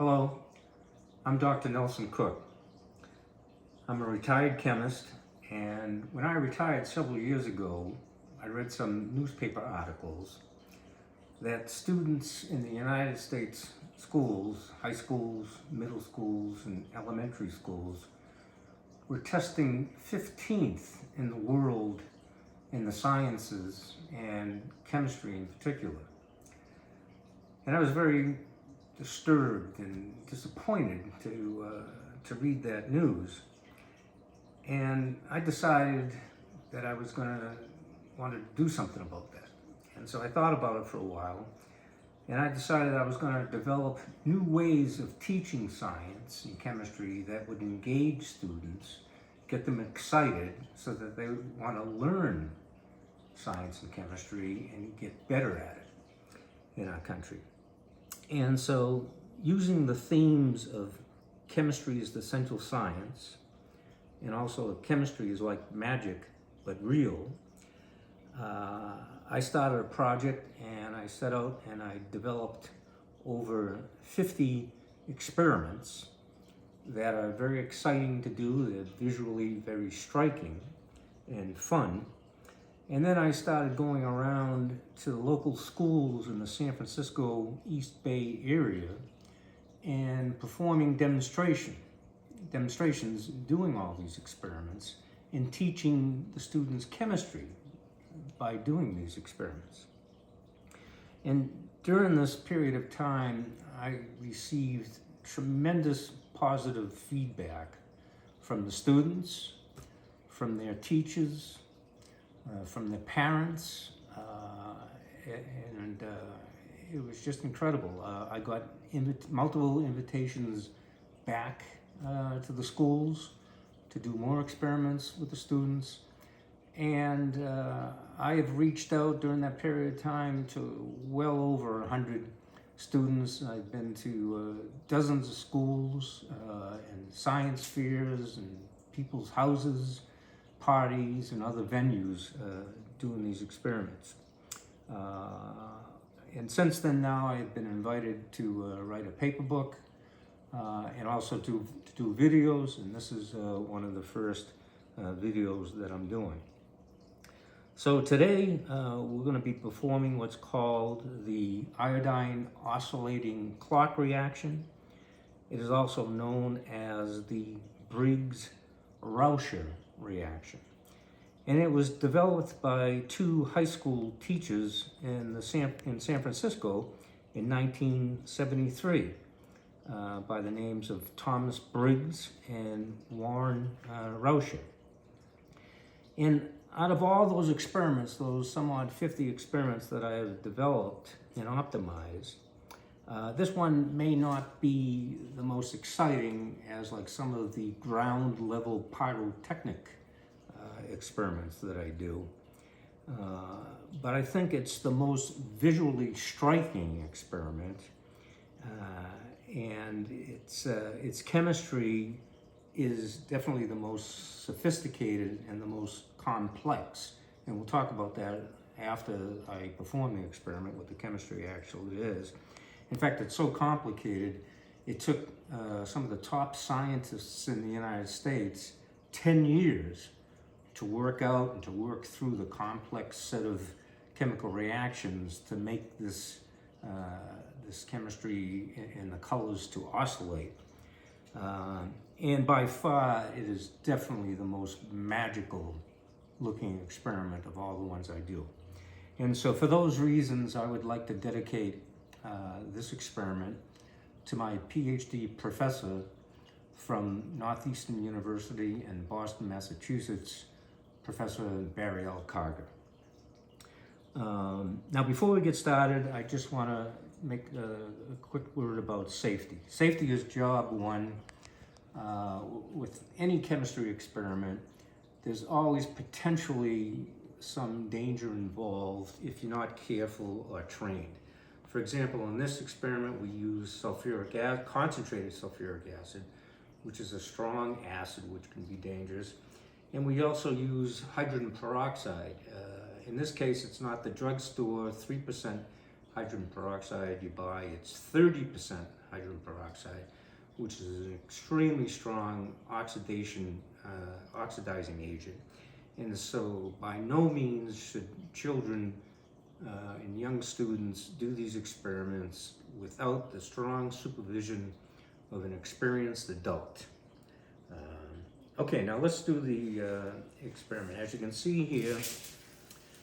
Hello, I'm Dr. Nelson Cook. I'm a retired chemist, and when I retired several years ago, I read some newspaper articles that students in the United States schools, high schools, middle schools, and elementary schools were testing 15th in the world in the sciences and chemistry in particular. And I was very disturbed and disappointed to read that news. And I decided that I was wanted to do something about that. And so I thought about it for a while, and I decided I was going to develop new ways of teaching science and chemistry that would engage students, get them excited so that they want to learn science and chemistry and get better at it in our country. And so, using the themes of chemistry is the essential science, and also chemistry is like magic, but real, I started a project and I set out and I developed over 50 experiments that are very exciting to do. They're visually very striking and fun. And then I started going around to the local schools in the San Francisco East Bay area and performing demonstrations doing all these experiments and teaching the students chemistry by doing these experiments. And during this period of time, I received tremendous positive feedback from the students, from their teachers, from the parents, and it was just incredible. I got multiple invitations back to the schools to do more experiments with the students, and I have reached out during that period of time to well over 100 students. I've been to dozens of schools and science fairs and people's houses, parties, and other venues doing these experiments. And since then now I've been invited to write a paper book and also to do videos, and this is one of the first videos that I'm doing. So today we're going to be performing what's called the iodine oscillating clock reaction. It is also known as the Briggs-Rauscher reaction. And it was developed by two high school teachers in San Francisco in 1973 by the names of Thomas Briggs and Warren Rauscher. And out of all those experiments, those some odd 50 experiments that I have developed and optimized, this one may not be the most exciting as like some of the ground level pyrotechnic experiments that I do, but I think it's the most visually striking experiment, and its chemistry is definitely the most sophisticated and the most complex, and we'll talk about that after I perform the experiment, what the chemistry actually is. In fact, it's so complicated, it took some of the top scientists in the United States 10 years to work out and to work through the complex set of chemical reactions to make this chemistry and the colors to oscillate. And by far, it is definitely the most magical looking experiment of all the ones I do. And so for those reasons, I would like to dedicate this experiment to my PhD professor from Northeastern University in Boston, Massachusetts, Professor Barry L. Carger. Now, before we get started, I just want to make a quick word about safety. Safety is job one. With any chemistry experiment, there's always potentially some danger involved if you're not careful or trained. For example, in this experiment, we use concentrated sulfuric acid, which is a strong acid which can be dangerous. And we also use hydrogen peroxide. In this case, it's not the drugstore 3% hydrogen peroxide you buy, it's 30% hydrogen peroxide, which is an extremely strong oxidizing agent. And so by no means should children and young students do these experiments without the strong supervision of an experienced adult. Okay, now let's do the experiment. As you can see here,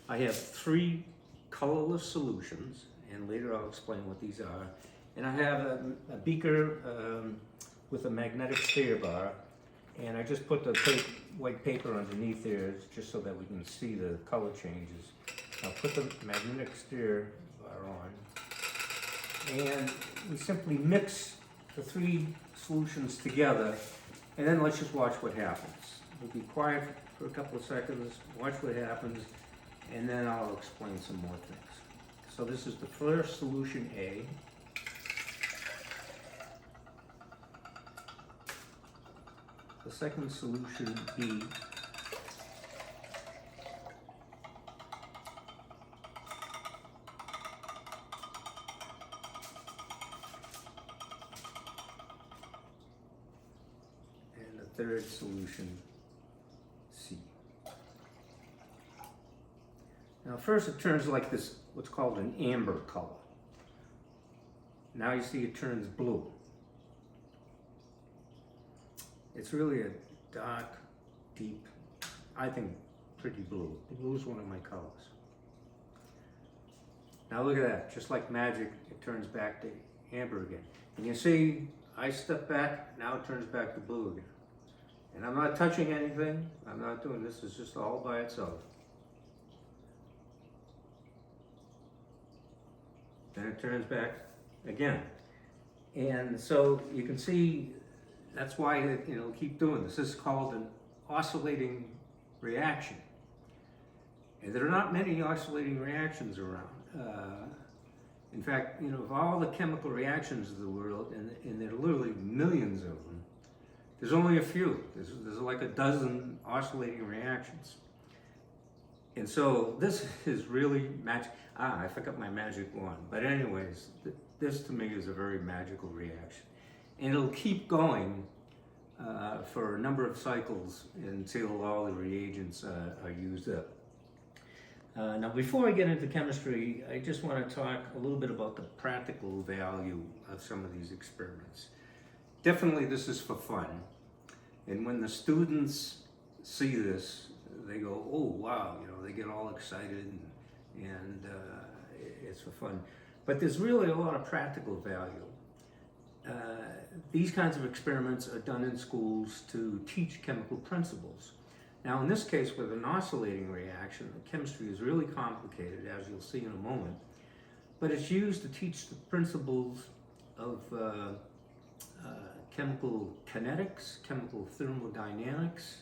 I have 3 colorless solutions, and later I'll explain what these are. And I have a beaker with a magnetic stir bar, and I just put the white paper underneath there just so that we can see the color changes. I'll put the magnetic stir bar on, and we simply mix the 3 solutions together, and then let's just watch what happens. We'll be quiet for a couple of seconds, watch what happens, and then I'll explain some more things. So this is the first solution A. The second solution B. And the third solution C. Now first it turns like this, what's called an amber color. Now you see it turns blue. It's really a dark, deep, I think pretty blue. Blue is one of my colors. Now look at that, just like magic, it turns back to amber again. And you see, I step back, now it turns back to blue again. And I'm not touching anything, I'm not doing this, it's just all by itself. Then it turns back again. And so you can see that's why it'll keep doing this. This is called an oscillating reaction. And there are not many oscillating reactions around. In fact, of all the chemical reactions of the world, and there are literally millions of them, there's only a few. There's like a dozen oscillating reactions. And so this is really magic. I forgot my magic wand. But anyways, this to me is a very magical reaction. And it'll keep going for a number of cycles until all the reagents are used up. Now before I get into chemistry, I just want to talk a little bit about the practical value of some of these experiments. Definitely this is for fun. And when the students see this, they go, oh wow, they get all excited and it's for fun. But there's really a lot of practical value. These kinds of experiments are done in schools to teach chemical principles. Now in this case with an oscillating reaction, the chemistry is really complicated, as you'll see in a moment, but it's used to teach the principles of chemical kinetics, chemical thermodynamics,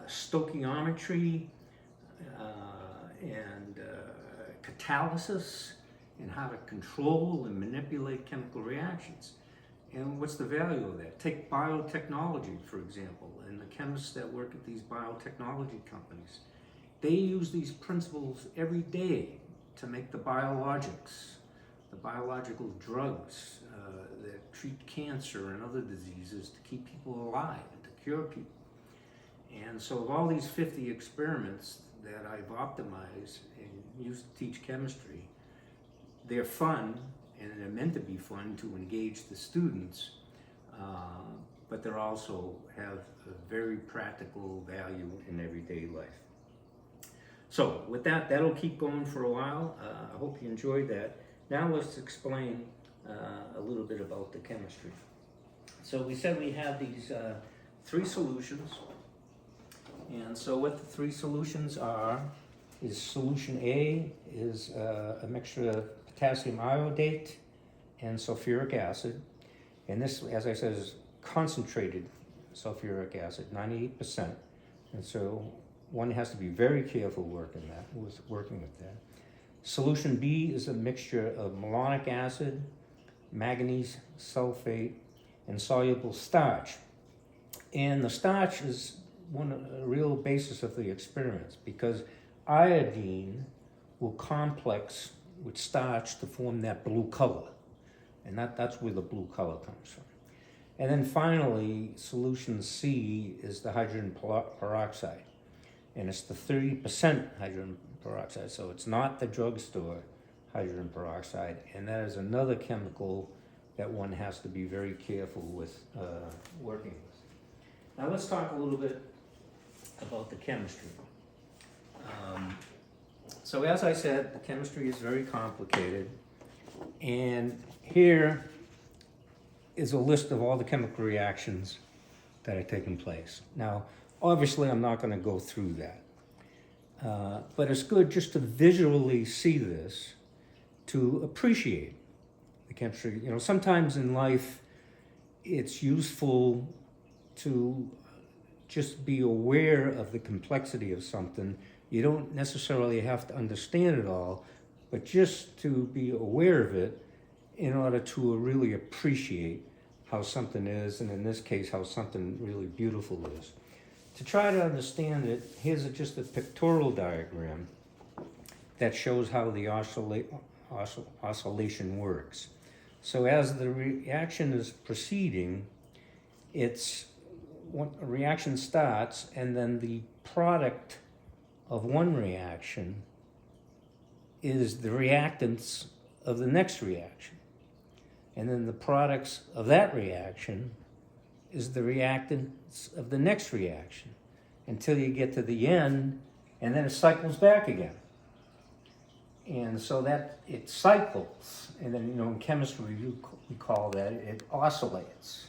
stoichiometry, and catalysis, and how to control and manipulate chemical reactions. And what's the value of that? Take biotechnology, for example, and the chemists that work at these biotechnology companies. They use these principles every day to make the biologics, the biological drugs that treat cancer and other diseases to keep people alive and to cure people. And so of all these 50 experiments that I've optimized and used to teach chemistry, they're fun, and they're meant to be fun to engage the students, but they also have a very practical value in everyday life. So with that, that'll keep going for a while. I hope you enjoyed that. Now let's explain a little bit about the chemistry. So we said we have these 3 solutions. And so what the 3 solutions are is solution A is a mixture of potassium iodate and sulfuric acid. And this, as I said, is concentrated sulfuric acid, 98%. And so one has to be very careful working with that. Solution B is a mixture of malonic acid, manganese sulfate, and soluble starch. And the starch is a real basis of the experiments, because iodine will complex with starch to form that blue color. And that's where the blue color comes from. And then finally, solution C is the hydrogen peroxide. And it's the 30% hydrogen peroxide. So it's not the drugstore hydrogen peroxide. And that is another chemical that one has to be very careful with working with. Now let's talk a little bit about the chemistry. So as I said, the chemistry is very complicated. And here is a list of all the chemical reactions that are taking place. Now, obviously, I'm not going to go through that. But it's good just to visually see this, to appreciate the chemistry. You know, sometimes in life, it's useful to just be aware of the complexity of something. You don't necessarily have to understand it all, but just to be aware of it in order to really appreciate how something is, and in this case, how something really beautiful is. To try to understand it, here's just a pictorial diagram that shows how the oscillation works. So as the reaction is proceeding, a reaction starts, and then the product of one reaction is the reactants of the next reaction. And then the products of that reaction is the reactants of the next reaction until you get to the end, and then it cycles back again. And so that it cycles, and then, you know, in chemistry we call that, it oscillates.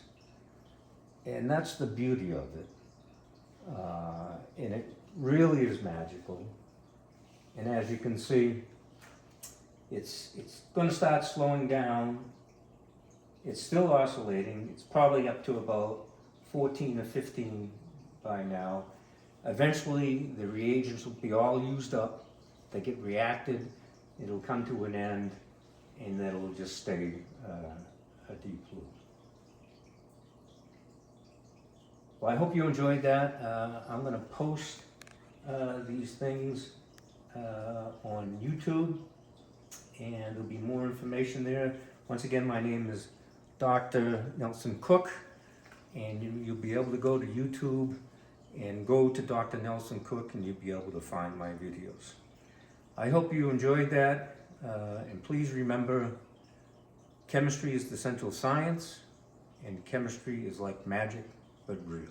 And that's the beauty of it. And it really is magical. And as you can see, it's going to start slowing down. It's still oscillating. It's probably up to about 14 or 15 by now. Eventually, the reagents will be all used up. They get reacted. It'll come to an end, and then it'll just stay a deep blue. Well, I hope you enjoyed that. I'm going to post these things on YouTube, and there'll be more information there. Once again, my name is Dr. Nelson Cook, and you'll be able to go to YouTube and go to Dr. Nelson Cook, and you'll be able to find my videos. I hope you enjoyed that, and please remember, chemistry is the central science, and chemistry is like magic, but real.